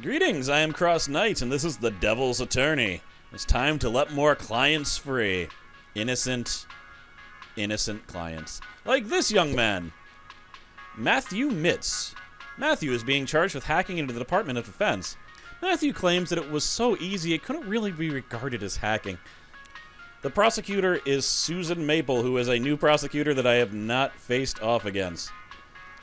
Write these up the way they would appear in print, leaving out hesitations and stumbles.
Greetings, I am CrossKnights, and this is the Devil's Attorney. It's time to let more clients free. Innocent clients. Like this young man. Matthew Mitz. Matthew is being charged with hacking into the Department of Defense. Matthew claims that it was so easy it couldn't really be regarded as hacking. The prosecutor is Susan Maple, who is a new prosecutor that I have not faced off against.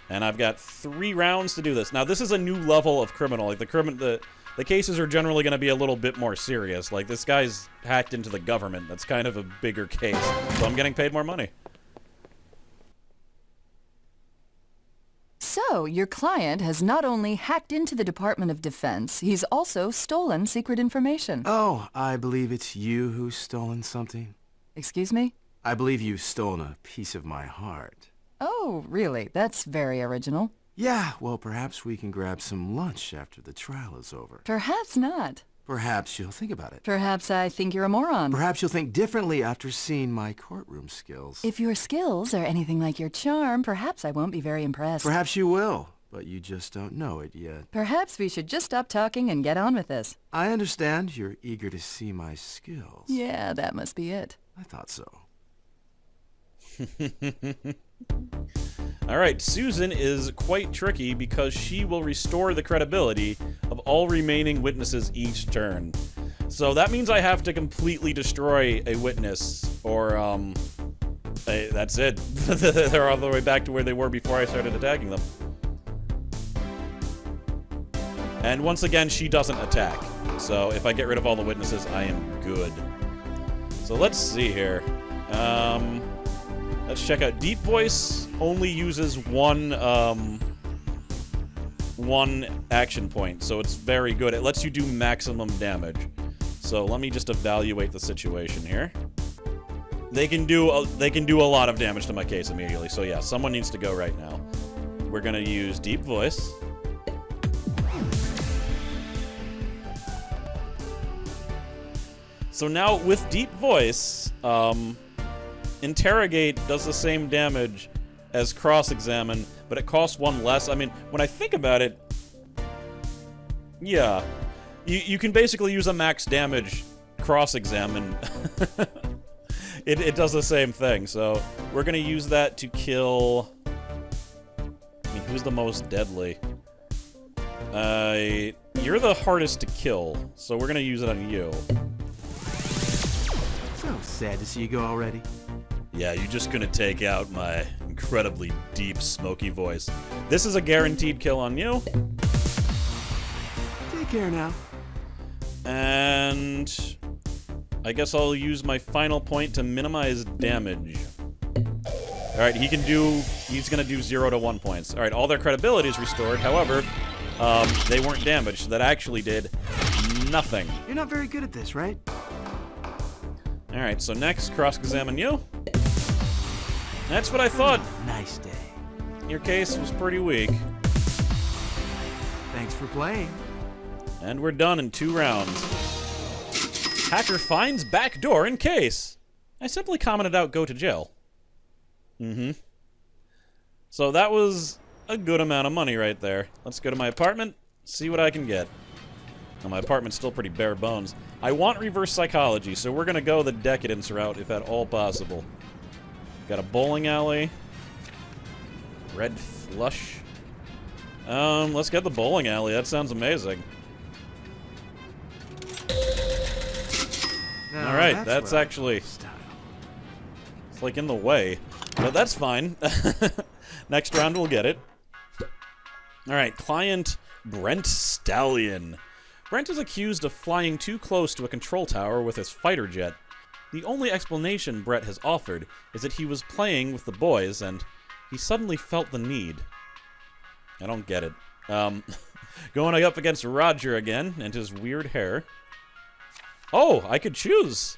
And I've got 3 rounds to do this. Now, this is a new level of criminal. Like, the cases are generally going to be a little bit more serious. Like, this guy's hacked into the government. That's kind of a bigger case. So I'm getting paid more money. So, your client has not only hacked into the Department of Defense, he's also stolen secret information. Oh, I believe it's you who's stolen something. Excuse me? I believe you've stolen a piece of my heart. Oh, really? That's very original. Yeah, well, perhaps we can grab some lunch after the trial is over. Perhaps not. Perhaps you'll think about it. Perhaps I think you're a moron. Perhaps you'll think differently after seeing my courtroom skills. If your skills are anything like your charm, perhaps I won't be very impressed. Perhaps you will, but you just don't know it yet. Perhaps we should just stop talking and get on with this. I understand you're eager to see my skills. Yeah, that must be it. I thought so. Alright, Susan is quite tricky because she will restore the credibility of all remaining witnesses each turn. So that means I have to completely destroy a witness, or, that's it. They're all the way back to where they were before I started attacking them. And once again, she doesn't attack. So if I get rid of all the witnesses, I am good. So let's see here. Let's check out Deep Voice. Only uses one action point, so it's very good. It lets you do maximum damage. So let me just evaluate the situation here. They can do a lot of damage to my case immediately. So yeah, someone needs to go right now. We're gonna use Deep Voice. So now with Deep Voice, Interrogate does the same damage as Cross-Examine, but it costs 1 less. I mean, when I think about it, yeah. You can basically use a max damage Cross-Examine. It does the same thing, so we're going to use that to kill... I mean, who's the most deadly? You're the hardest to kill, so we're going to use it on you. So sad to see you go already. Yeah, you're just gonna take out my incredibly deep, smoky voice. This is a guaranteed kill on you. Take care now. And I guess I'll use my final point to minimize damage. Alright, he's gonna do 0 to 1 points. Alright, all their credibility is restored. However, they weren't damaged, so that actually did nothing. You're not very good at this, right? Alright, so next, cross-examine you. That's what I thought. Nice day. Your case was pretty weak. Thanks for playing. And we're done in 2 rounds. Hacker finds backdoor in case. I simply commented out, go to jail. So that was a good amount of money right there. Let's go to my apartment, see what I can get. Now, my apartment's still pretty bare bones. I want reverse psychology, so we're gonna go the decadence route if at all possible. Got a bowling alley. Red flush. Let's get the bowling alley. That sounds amazing. Alright, that's actually... It's like in the way. But that's fine. Next round we'll get it. Alright, client Brent Stallion. Brent is accused of flying too close to a control tower with his fighter jet. The only explanation Brett has offered is that he was playing with the boys and he suddenly felt the need. I don't get it. Going up against Roger again and his weird hair. Oh, I could choose.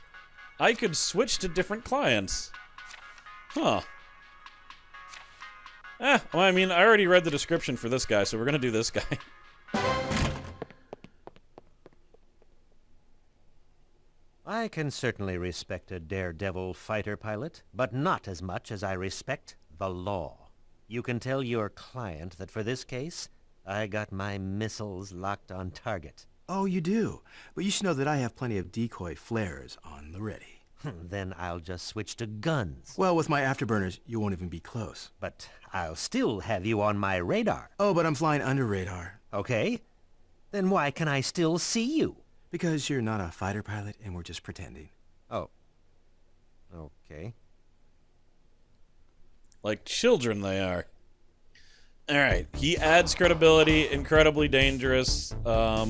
I could switch to different clients. Huh. Well, I mean, I already read the description for this guy, so we're gonna do this guy. I can certainly respect a daredevil fighter pilot, but not as much as I respect the law. You can tell your client that for this case, I got my missiles locked on target. Oh, you do? But you should know that I have plenty of decoy flares on the ready. Then I'll just switch to guns. Well, with my afterburners, you won't even be close. But I'll still have you on my radar. Oh, but I'm flying under radar. Okay? Then why can I still see you? Because you're not a fighter pilot and we're just pretending. Oh. Okay. Like children they are. Alright, he adds credibility, incredibly dangerous. I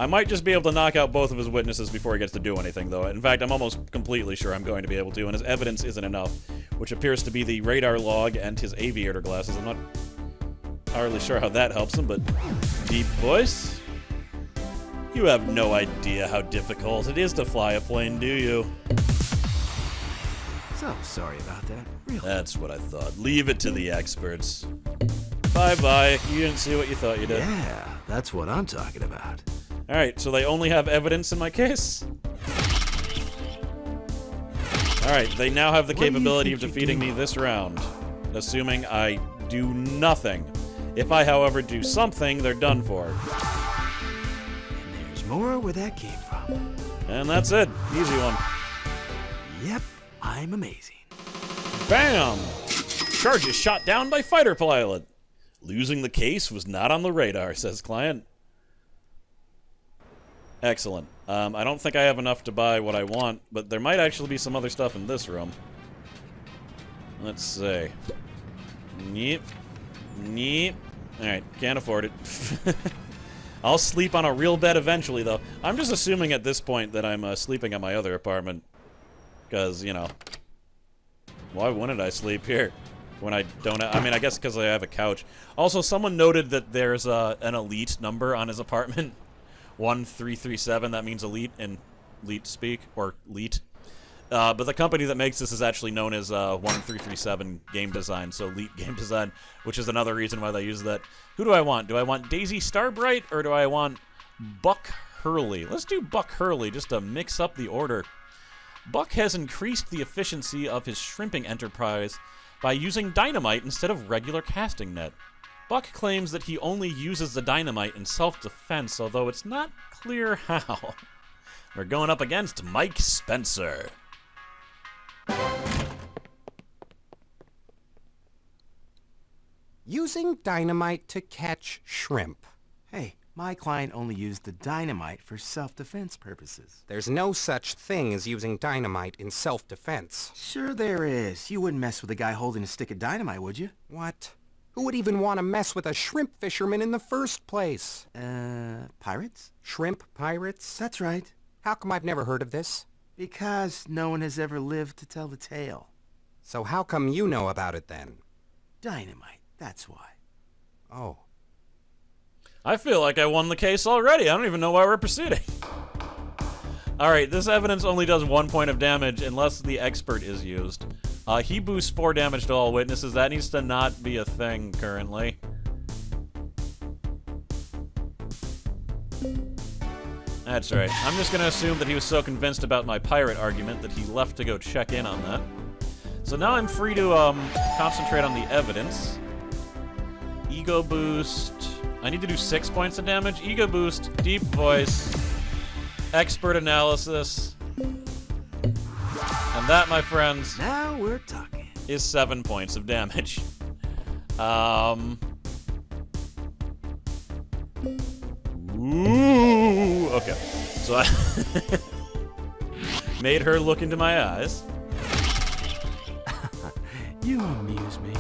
might just be able to knock out both of his witnesses before he gets to do anything, though. In fact, I'm almost completely sure I'm going to be able to, and his evidence isn't enough, which appears to be the radar log and his aviator glasses. I'm not entirely sure how that helps him, but deep voice? You have no idea how difficult it is to fly a plane, do you? So sorry about that. Really? That's what I thought. Leave it to the experts. Bye-bye. You didn't see what you thought you did. Yeah, that's what I'm talking about. Alright, so they only have evidence in my case? Alright, they now have the capability of defeating me this round, assuming I do nothing. If I, however, do something, they're done for. And there's more where that came from. And that's it. Easy one. Yep, I'm amazing. Bam! Charges shot down by fighter pilot. Losing the case was not on the radar, says client. Excellent. I don't think I have enough to buy what I want, but there might actually be some other stuff in this room. Let's see. Neep. Neep. Alright, can't afford it. I'll sleep on a real bed eventually, though. I'm just assuming at this point that I'm sleeping at my other apartment. Because, you know, why wouldn't I sleep here when I don't I mean, I guess because I have a couch. Also, someone noted that there's an elite number on his apartment. 1337, that means elite in elite speak, or elite. But the company that makes this is actually known as 1337 Game Design, so Elite Game Design, which is another reason why they use that. Who do I want? Do I want Daisy Starbright, or do I want Buck Hurley? Let's do Buck Hurley, just to mix up the order. Buck has increased the efficiency of his shrimping enterprise by using dynamite instead of regular casting net. Buck claims that he only uses the dynamite in self-defense, although it's not clear how. We're going up against Mike Spencer. Using dynamite to catch shrimp. Hey, my client only used the dynamite for self-defense purposes. There's no such thing as using dynamite in self-defense. Sure there is. You wouldn't mess with a guy holding a stick of dynamite, would you? What? Who would even want to mess with a shrimp fisherman in the first place? Pirates? Shrimp pirates? That's right. How come I've never heard of this? Because no one has ever lived to tell the tale. So how come you know about it then? Dynamite, that's why. Oh. I feel like I won the case already. I don't even know why we're proceeding. Alright, this evidence only does 1 point of damage unless the expert is used. He boosts 4 damage to all witnesses. That needs to not be a thing currently. That's right. I'm just going to assume that he was so convinced about my pirate argument that he left to go check in on that. So now I'm free to concentrate on the evidence. Ego boost. I need to do 6 points of damage. Ego boost, deep voice, expert analysis. And that, my friends, Now we're talking. is 7 points of damage. Ooh, okay. So I made her look into my eyes. You amuse me.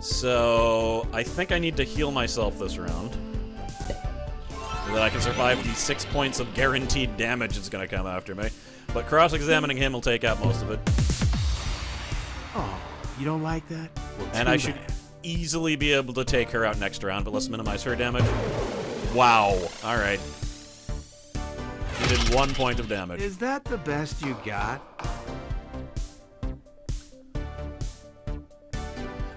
So I think I need to heal myself this round, so that I can survive the 6 points of guaranteed damage that's going to come after me. But cross-examining him will take out most of it. Oh, you don't like that? Well, And too I should bad. easily be able to take her out next round, but let's minimize her damage. Wow. Alright. She did 1 point of damage. Is that the best you got?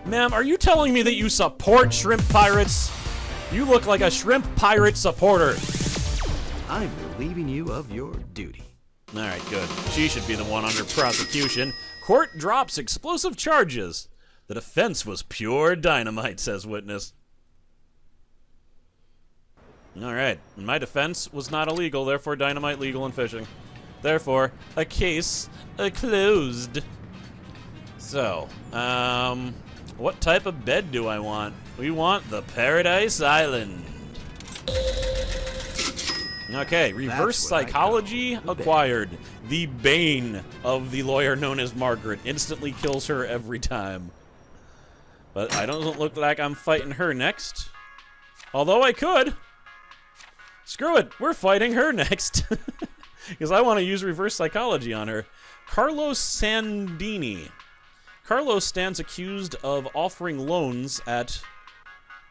Ma'am, are you telling me that you support shrimp pirates? You look like a shrimp pirate supporter. I'm relieving you of your duty. Alright, good. She should be the one under prosecution. Court drops explosive charges. The defense was pure dynamite, says witness. Alright, my defense was not illegal, therefore dynamite legal in fishing. Therefore, a case closed. So, what type of bed do I want? We want the Paradise Island. Okay, reverse psychology acquired. The bane of the lawyer known as Margaret. Instantly kills her every time. But I don't look like I'm fighting her next. Although I could. Screw it, we're fighting her next. Because I want to use reverse psychology on her. Carlos Sandini. Carlos stands accused of offering loans at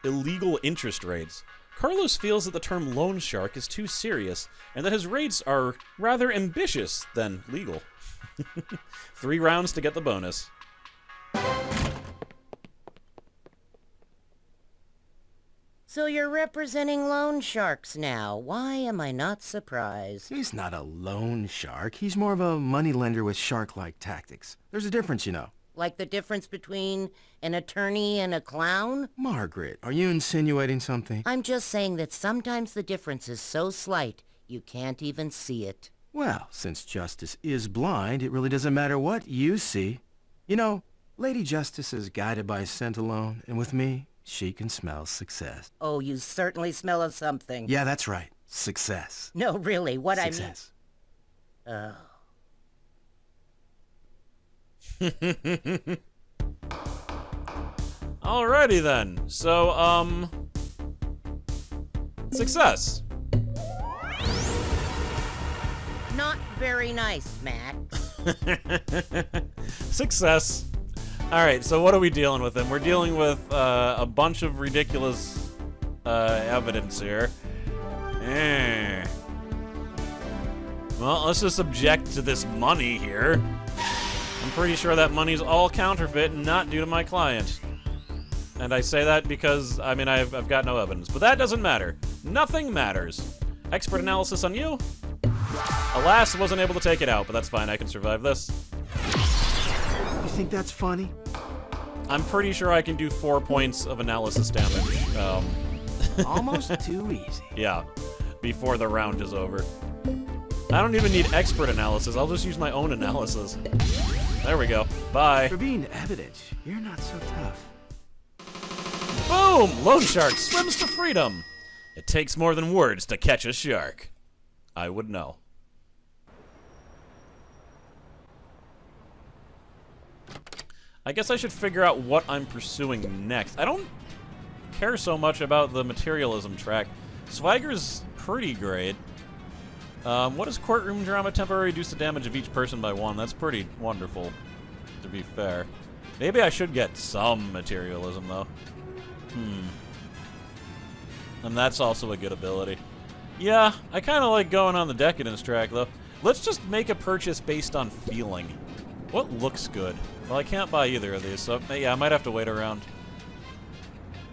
illegal interest rates. Carlos feels that the term loan shark is too serious, and that his rates are rather ambitious than legal. 3 rounds to get the bonus. So you're representing loan sharks now. Why am I not surprised? He's not a loan shark. He's more of a moneylender with shark-like tactics. There's a difference, you know. Like the difference between an attorney and a clown? Margaret, are you insinuating something? I'm just saying that sometimes the difference is so slight, you can't even see it. Well, since justice is blind, it really doesn't matter what you see. You know, Lady Justice is guided by scent alone, and with me, she can smell success. Oh, you certainly smell of something. Yeah, that's right. Success. No, really, what Success. I mean... Alrighty then. So, success. Not very nice, Max. Success. Alright, so what are we dealing with then? We're dealing with a bunch of ridiculous evidence here. Well, let's just object to this money here. I'm pretty sure that money's all counterfeit and not due to my client. And I say that because, I mean, I've got no evidence. But that doesn't matter. Nothing matters. Expert analysis on you? Alas, wasn't able to take it out, but that's fine. I can survive this. You think that's funny? I'm pretty sure I can do 4 points of analysis damage. Almost too easy. Yeah, before the round is over. I don't even need expert analysis. I'll just use my own analysis. There we go. Bye. For being evidence, you're not so tough. Boom! Loan shark swims to freedom. It takes more than words to catch a shark. I would know. I guess I should figure out what I'm pursuing next. I don't care so much about the materialism track. Swagger's pretty great. What is courtroom drama? Temporary reduce the damage of each person by 1. That's pretty wonderful, to be fair. Maybe I should get some materialism, though. And that's also a good ability. Yeah, I kind of like going on the decadence track, though. Let's just make a purchase based on feeling. What looks good? Well, I can't buy either of these, so yeah, I might have to wait around.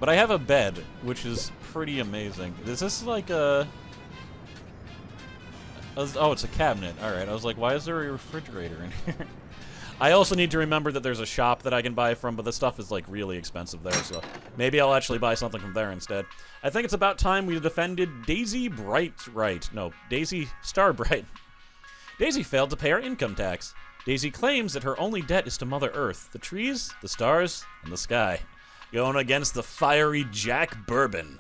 But I have a bed, which is pretty amazing. Is this like a... Oh, it's a cabinet. Alright, I was like, why is there a refrigerator in here? I also need to remember that there's a shop that I can buy from, but the stuff is, like, really expensive there, so maybe I'll actually buy something from there instead. I think it's about time we defended Daisy Bright. No, Daisy Starbright. Daisy failed to pay her income tax. Daisy claims that her only debt is to Mother Earth, the trees, the stars, and the sky. Going against the fiery Jack Bourbon.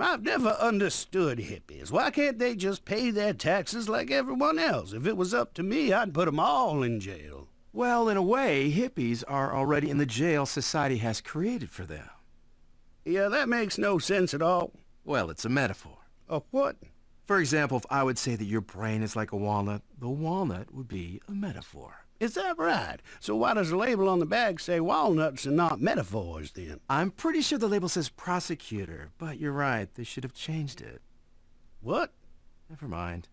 I've never understood hippies. Why can't they just pay their taxes like everyone else? If it was up to me, I'd put them all in jail. Well, in a way, hippies are already in the jail society has created for them. Yeah, that makes no sense at all. Well, it's a metaphor. What? For example, if I would say that your brain is like a walnut, the walnut would be a metaphor. Is that right? So why does the label on the bag say walnuts and not metaphors, then? I'm pretty sure the label says prosecutor, but you're right, they should have changed it. What? Never mind.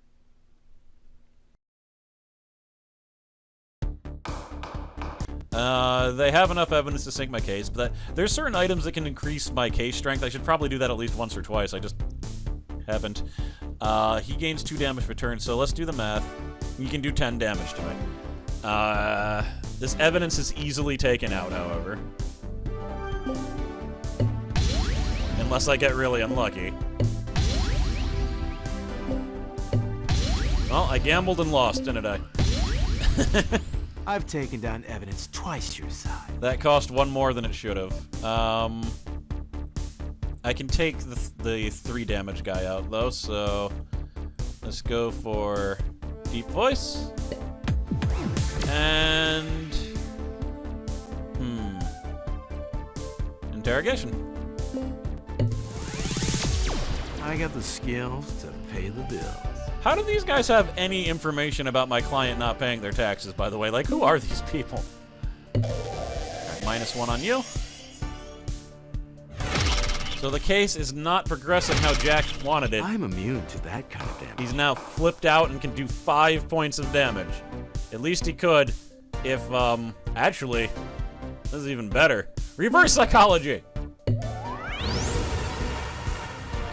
They have enough evidence to sink my case, but there's certain items that can increase my case strength. I should probably do that at least once or twice. I just haven't. He gains 2 damage per turn, so let's do the math. He can do 10 damage to me. This evidence is easily taken out, however. Unless I get really unlucky. Well, I gambled and lost, didn't I? I've taken down evidence twice your size. That cost one more than it should have. I can take the 3 damage guy out, though, so let's go for Deep Voice. And... Interrogation. I got the skills to pay the bills. How do these guys have any information about my client not paying their taxes, by the way? Like, who are these people? -1 on you. So the case is not progressing how Jack wanted it. I'm immune to that kind of damage. He's now flipped out and can do 5 points of damage. At least he could if, actually, this is even better. Reverse psychology!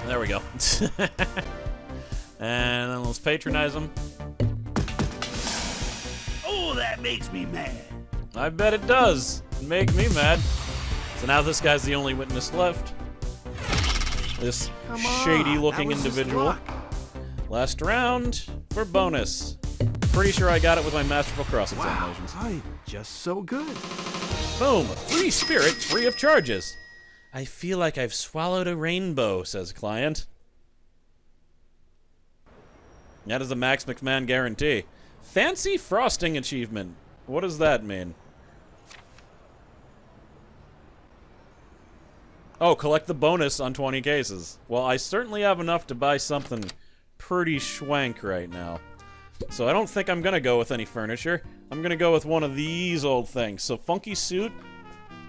There we go. And then let's patronize him. Oh, that makes me mad. I bet it does. Make me mad. So now this guy's the only witness left. This shady-looking that was just individual. luck. Last round for bonus. Pretty sure I got it with my masterful cross Wow, examinations. I'm just so good. Boom! Free spirit, free of charges. I feel like I've swallowed a rainbow, says client. That is a Max McMahon guarantee. Fancy frosting achievement. What does that mean? Oh, collect the bonus on 20 cases. Well, I certainly have enough to buy something pretty schwank right now. So I don't think I'm gonna go with any furniture. I'm gonna go with one of these old things. So funky suit,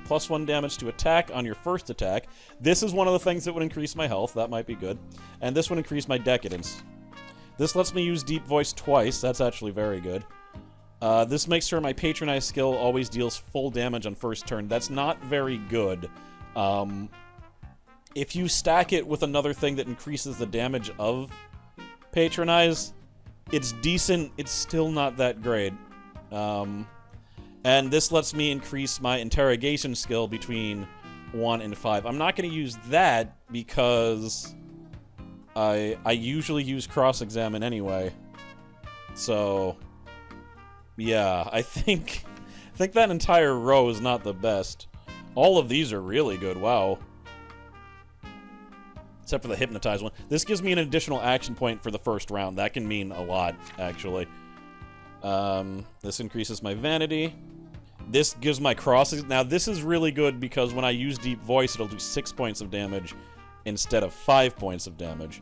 +1 damage to attack on your first attack. This is one of the things that would increase my health. That might be good. And this would increase my decadence. This lets me use Deep Voice twice. That's actually very good. This makes sure my Patronize skill always deals full damage on first turn. That's not very good. If you stack it with another thing that increases the damage of Patronize, it's decent. It's still not that great. And this lets me increase my interrogation skill between 1 and 5. I'm not going to use that because I usually use cross-examine anyway. So, yeah, I think that entire row is not the best. All of these are really good, wow. Except for the hypnotize one. This gives me an additional action point for the first round. That can mean a lot, actually. This increases my vanity. This gives my crosses. Now, this is really good because when I use Deep Voice, it'll do 6 points of damage instead of 5 points of damage.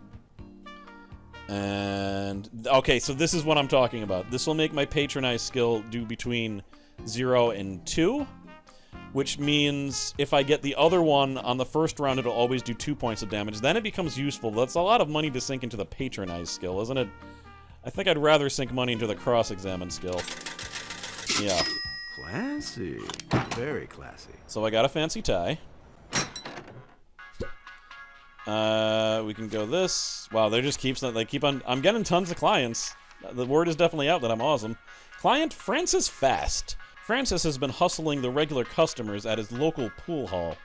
And, okay, so this is what I'm talking about. This will make my Patronize skill do between 0 and 2, which means if I get the other one on the first round, it'll always do 2 points of damage. Then it becomes useful. That's a lot of money to sink into the Patronize skill, isn't it? I think I'd rather sink money into the cross-examine skill. Yeah. Classy. Very classy. So I got a fancy tie. We can go this. Wow, they just keep on. I'm getting tons of clients. The word is definitely out that I'm awesome. Client Francis Fast. Francis has been hustling the regular customers at his local pool hall.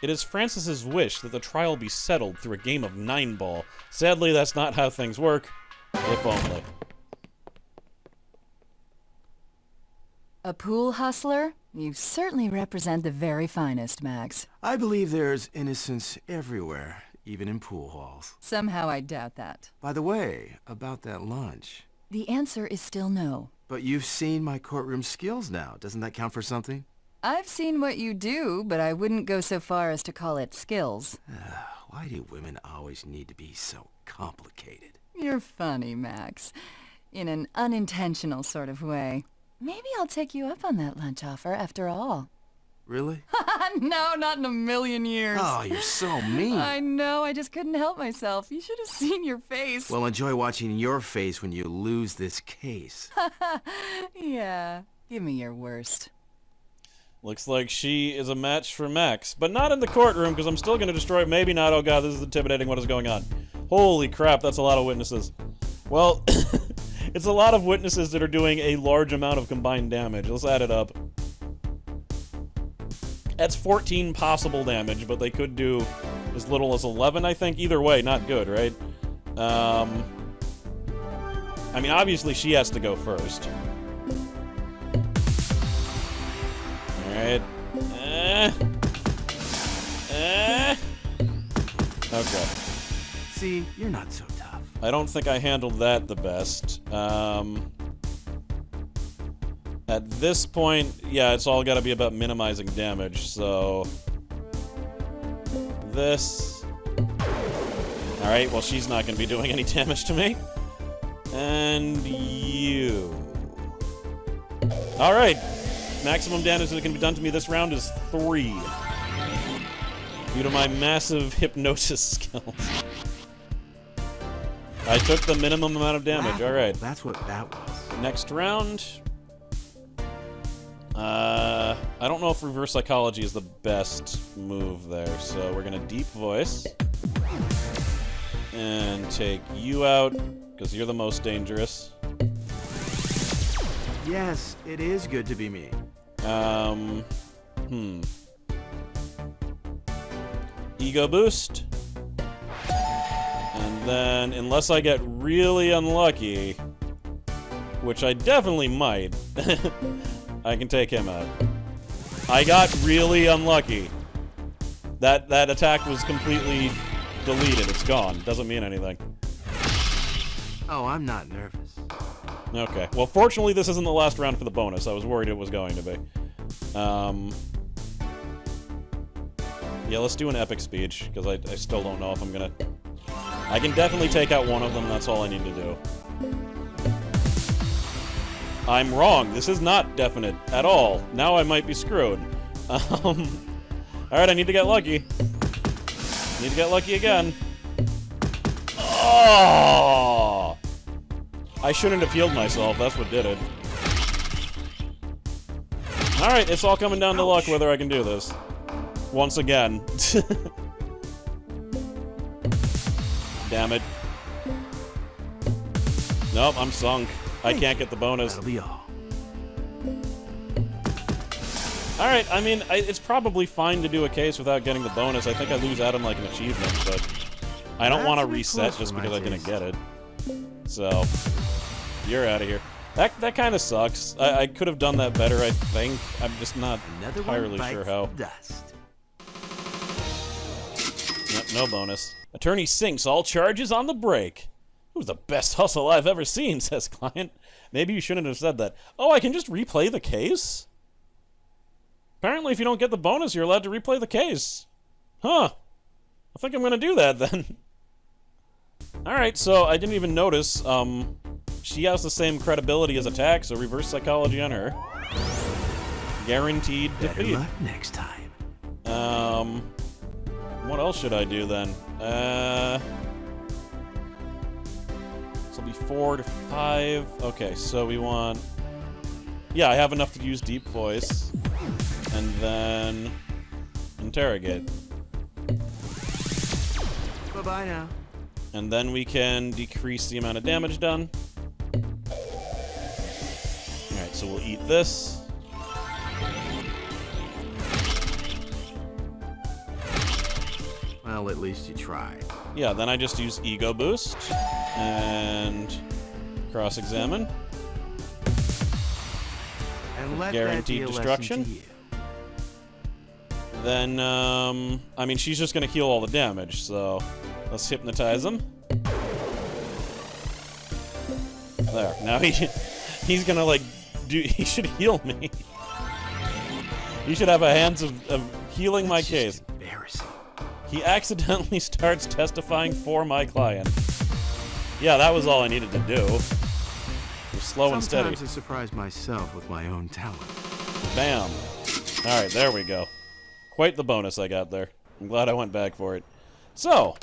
It is Francis's wish that the trial be settled through a game of 9-ball. Sadly, that's not how things work. If only. A pool hustler? You certainly represent the very finest, Max. I believe there's innocence everywhere, even in pool halls. Somehow I doubt that. By the way, about that lunch. The answer is still no. But you've seen my courtroom skills now. Doesn't that count for something? I've seen what you do, but I wouldn't go so far as to call it skills. Why do women always need to be so complicated? You're funny, Max. In an unintentional sort of way. Maybe I'll take you up on that lunch offer after all. Really? No, not in a million years. Oh, you're so mean. I know, I just couldn't help myself. You should have seen your face. Well, enjoy watching your face when you lose this case. Yeah, give me your worst. Looks like she is a match for Max. But not in the courtroom, because I'm still going to destroy it. Maybe not. Oh god, this is intimidating. What is going on? Holy crap, that's a lot of witnesses. Well, it's a lot of witnesses that are doing a large amount of combined damage. Let's add it up. That's 14 possible damage, but they could do as little as 11, I think. Either way, not good, right? I mean, obviously she has to go first. Alright. Okay. See, you're not so tough. I don't think I handled that the best. At this point, yeah, it's all gotta be about minimizing damage, so... This... Alright, well, she's not gonna be doing any damage to me. And you... Alright! Maximum damage that can be done to me this round is 3. Due to my massive hypnosis skills. I took the minimum amount of damage, Wow, alright. That's what that was. Next round... I don't know if reverse psychology is the best move there, so we're gonna deep voice. And take you out, because you're the most dangerous. Yes, it is good to be me. Ego boost. And then, unless I get really unlucky, which I definitely might, I can take him out. I got really unlucky. That attack was completely deleted. It's gone. Doesn't mean anything. Oh, I'm not nervous. Okay. Well, fortunately, this isn't the last round for the bonus. I was worried it was going to be. Yeah, let's do an epic speech, because I still don't know if I'm gonna... I can definitely take out one of them. That's all I need to do. I'm wrong. This is not definite at all. Now I might be screwed. Alright, I need to get lucky. Need to get lucky again. Oh! I shouldn't have healed myself. That's what did it. Alright, it's all coming down to luck whether I can do this. Once again. Damn it. Nope, I'm sunk. I can't get the bonus. That'll be all. Alright, I mean, it's probably fine to do a case without getting the bonus. I think I lose out on, like, an achievement, but I don't want to reset just because I didn't get it. So, you're out of here. That kind of sucks. I could have done that better, I think. I'm just not entirely sure how. Dust. No bonus. Attorney sinks all charges on the break. It was the best hustle I've ever seen, says client. Maybe you shouldn't have said that. Oh, I can just replay the case? Apparently, if you don't get the bonus, you're allowed to replay the case. Huh. I think I'm gonna do that, then. Alright, so I didn't even notice, she has the same credibility as attack, so reverse psychology on her. Guaranteed Better defeat. luck next time. What else should I do, then? This will be 4 to 5. Okay, so we want... Yeah, I have enough to use deep voice. And then... interrogate. Bye-bye now. And then we can decrease the amount of damage done. Alright, so we'll eat this. Well, at least you tried. Yeah, then I just use Ego Boost. And... cross-examine. And let Guaranteed that be a destruction. lesson to you. Then, I mean, she's just gonna heal all the damage, so... let's hypnotize him. There. Now he's gonna, like, he should heal me. He should have a hands of healing my case. Embarrassing. He accidentally starts testifying for my client. Yeah, that was all I needed to do. It was slow and steady. Sometimes I surprise myself with my own talent. Bam. Alright, there we go. Quite the bonus I got there. I'm glad I went back for it. So,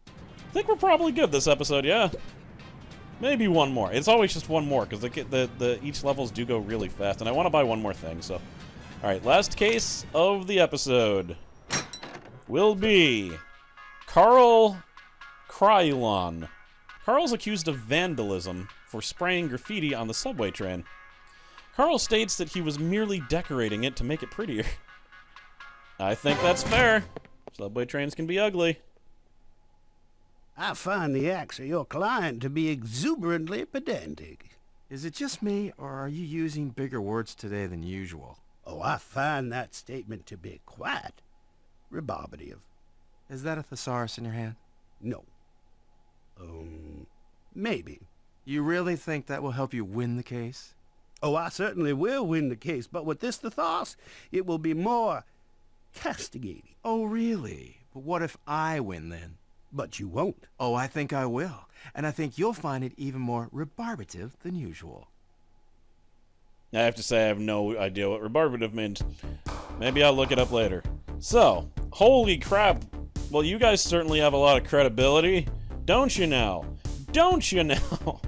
I think we're probably good this episode, yeah? Maybe one more. It's always just one more, because each levels do go really fast, and I want to buy one more thing, so... Alright, last case of the episode will be Carl Krylon. Carl's accused of vandalism for spraying graffiti on the subway train. Carl states that he was merely decorating it to make it prettier. I think that's fair. Subway trains can be ugly. I find the acts of your client to be exuberantly pedantic. Is it just me, or are you using bigger words today than usual? Oh, I find that statement to be quite rebarbative. Is that a thesaurus in your hand? No. Maybe. You really think that will help you win the case? Oh, I certainly will win the case, but with this thesaurus, it will be more castigating. Oh, really? But what if I win then? But you won't. Oh, I think I will. And I think you'll find it even more rebarbative than usual. I have to say I have no idea what rebarbative means. Maybe I'll look it up later. So, holy crap. Well, you guys certainly have a lot of credibility. Don't you now? Don't you now?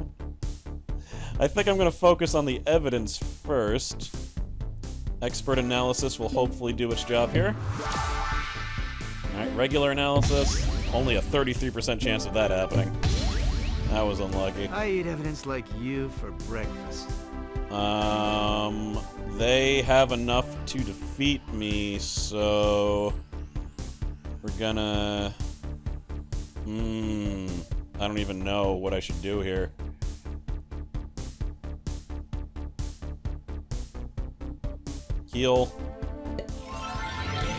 I think I'm going to focus on the evidence first. Expert analysis will hopefully do its job here. Alright, regular analysis. Only a 33% chance of that happening. That was unlucky. I eat evidence like you for breakfast. They have enough to defeat me, so... We're gonna... I don't even know what I should do here. Heal.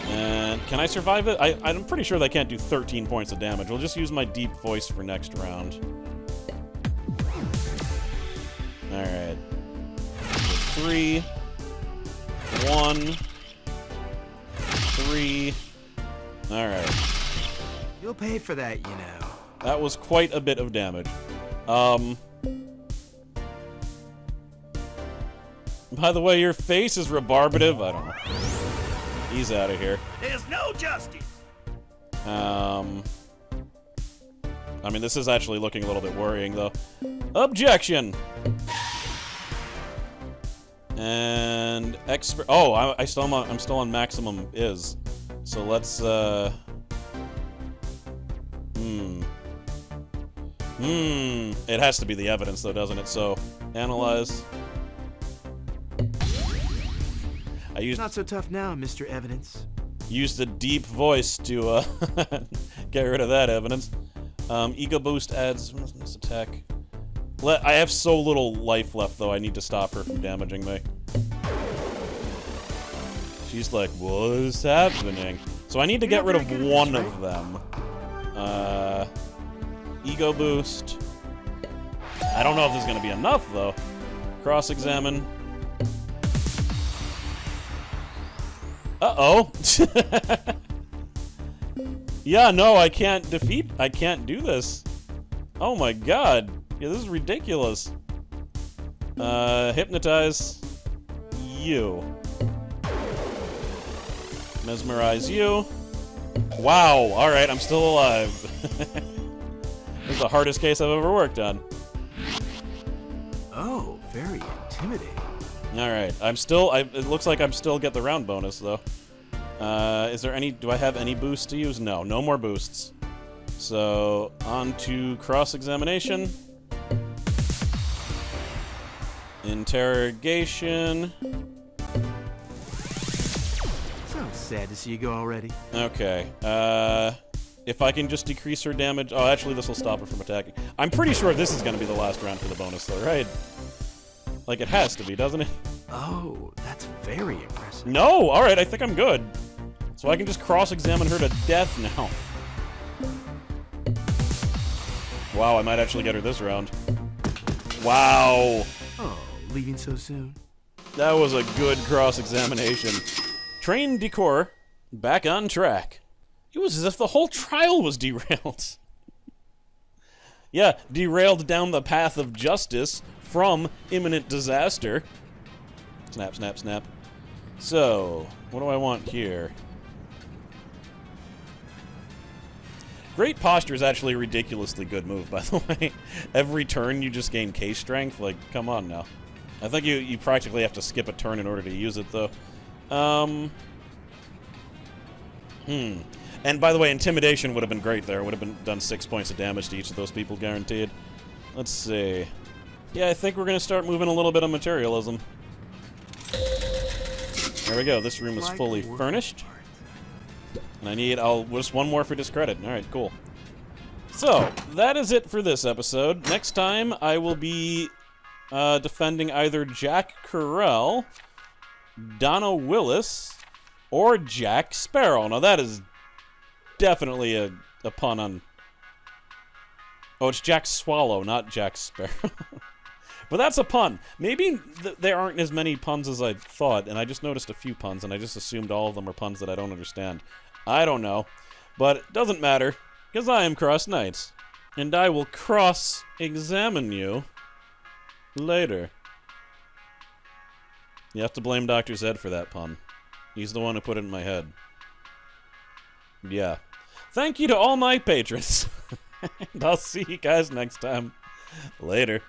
And can I survive it? I'm pretty sure they can't do 13 points of damage. We'll just use my deep voice for next round. Alright. 3, 1, 3. Alright. You'll pay for that, you know. That was quite a bit of damage. By the way, your face is rebarbative. I don't know. He's out of here. There's no justice! I mean, this is actually looking a little bit worrying, though. Objection! And expert. Oh, I'm still on maximum is. So let's It has to be the evidence, though, doesn't it? So analyze. I used Not so tough now, Mr. Evidence. used a deep voice to get rid of that evidence. Ego boost adds this attack. I have so little life left, though. I need to stop her from damaging me. She's like, what is happening? So I need to get rid of one of them. Ego boost. I don't know if this is going to be enough, though. Cross-examine. Uh-oh. Yeah, no, I can't do this. Oh my god. Yeah, this is ridiculous. Hypnotize you. Mesmerize you. Wow, alright, I'm still alive. This is the hardest case I've ever worked on. Oh, very intimidating. Alright, it looks like I'm still get the round bonus, though. Do I have any boosts to use? No, no more boosts. So, on to cross-examination. Interrogation. So sad to see you go already. Okay, if I can just decrease her damage... Oh, actually, this will stop her from attacking. I'm pretty sure this is going to be the last round for the bonus, though, right? Like, it has to be, doesn't it? Oh, that's very impressive. No! Alright, I think I'm good. So I can just cross-examine her to death now. Wow, I might actually get her this round. Wow! Oh, leaving so soon? That was a good cross-examination. Train decor, back on track. It was as if the whole trial was derailed. Yeah, derailed down the path of justice from imminent disaster. Snap, snap, snap. So, what do I want here? Great posture is actually a ridiculously good move, by the way. Every turn you just gain case strength. Like, come on now. I think you practically have to skip a turn in order to use it, though. And by the way, intimidation would have been great there. Would have done 6 points of damage to each of those people, guaranteed. Let's see. Yeah, I think we're going to start moving a little bit of materialism. There we go. This room is fully furnished. And I need, just one more for discredit. Alright, cool. So, that is it for this episode. Next time, I will be defending either Jack Carell, Donna Willis, or Jack Sparrow. Now, that is definitely a pun on... Oh, it's Jack Swallow, not Jack Sparrow. But that's a pun. Maybe there aren't as many puns as I thought, and I just noticed a few puns, and I just assumed all of them are puns that I don't understand. I don't know. But it doesn't matter, because I am CrossKnights, and I will cross-examine you later. You have to blame Dr. Zed for that pun. He's the one who put it in my head. Yeah. Thank you to all my patrons. And I'll see you guys next time. Later.